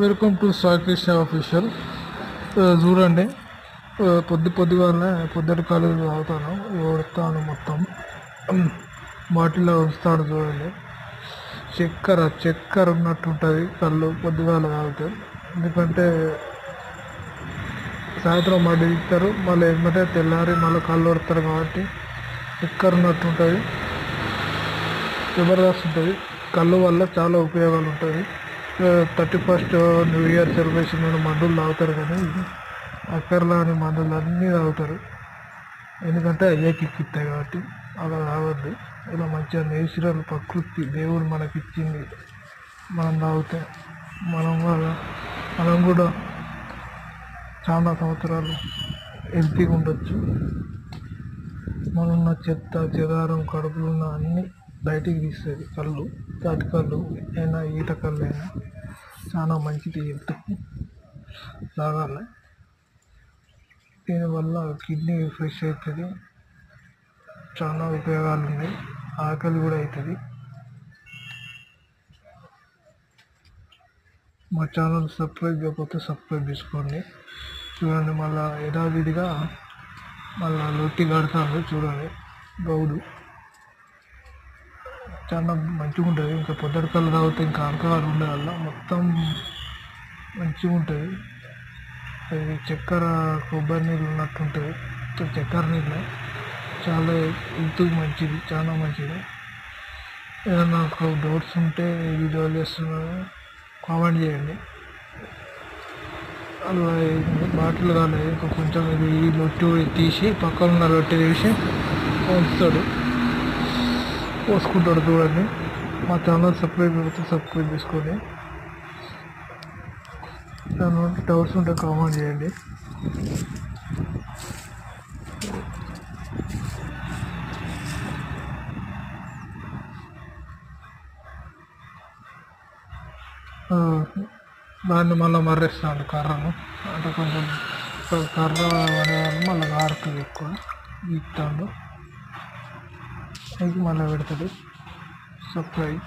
Welcome to Sai Krishna official. చూడండి, పొద్దుటి college తాగుతాను, వస్తాను మొత్తం బాటిల్లో వస్తాడు. చూడండి, చక్కెర ఉన్నట్టు ఉంటుంది కళ్ళు పొద్దుగాల తాగితే. ఎందుకంటే సాయంత్రం మళ్ళీ ఇస్తారు, మళ్ళీ ఏమంటే తెల్లారి మళ్ళీ కళ్ళు వస్తారు కాబట్టి చక్కెర ఉన్నట్టు ఉంటుంది, జబర్దస్త్ ఉంటుంది. కళ్ళు వల్ల చాలా ఉపయోగాలు ఉంటుంది. 31st న్యూ ఇయర్ సెలబ్రేషన్ మందులు తాగుతారు, కానీ అక్కర్లాని మందులు అన్నీ తాగుతారు. ఎందుకంటే అయ్యే కిక్కిస్తాయి కాబట్టి అలా తాగద్దు. ఇలా మంచిగా నేచురల్ ప్రకృతి దేవుడు మనకిచ్చింది మనం తాగితే మనం కూడా చాలా సంవత్సరాలు హెల్తీగా ఉండొచ్చు. మనన్న చెత్త చెదారం కడుపులో ఉన్న అన్నీ బయటికి తీస్తుంది కళ్ళు. తాటి కళ్ళు అయినా ఈత కళ్ళు అయినా చాలా మంచిది, హెల్త్కి తాగాలి. దీనివల్ల కిడ్నీ ఫ్రెష్ అవుతుంది, చాలా ఉపయోగాలు ఉన్నాయి. ఆకలి కూడా అవుతుంది. మా ఛానల్ సబ్స్క్రైబ్ చేయకపోతే సబ్స్క్రైబ్ చేసుకోండి. చూడండి, మళ్ళీ యథావిధిగా మళ్ళీ లొట్టి కడతాను. చూడండి, గౌడు చాలా మంచిగా ఉంటుంది. ఇంకా పొద్దుటి కళ్ళు తాగితే ఇంకా ఆల్కహాల్ ఉండే వల్ల మొత్తం మంచిగా ఉంటుంది. అది చక్కెర కొబ్బరి నీళ్ళు ఉన్నట్టు ఉంటుంది. చక్కెర నీళ్ళు చాలా హెల్త్కి మంచిది, చాలా మంచిది. ఏదైనా నాకు డౌట్స్ ఉంటే వీడియోలు చేస్తున్నాను, కామెంట్ చేయండి. అలా బాటిల్ కాలేదు, ఇంకా కొంచెం ఇది ఈ లొట్టి తీసి పక్కన ఉన్న లొట్టి తీసి పోస్తాడు, పోసుకుంటాడు. చూడండి, మా ఛానల్ సబ్స్క్రైబ్ చేసుకోండి. దాని డౌట్స్ ఉంటే కామెంట్ చేయండి. దాన్ని మళ్ళీ మర్రేస్తాడు కర్రను, అంటే కొంచెం కర్ర మళ్ళీ కారుతుంది ఎక్కువ ఇస్తాడు, మళ్ళీ పెడతాడు. సబ్స్క్రైబ్.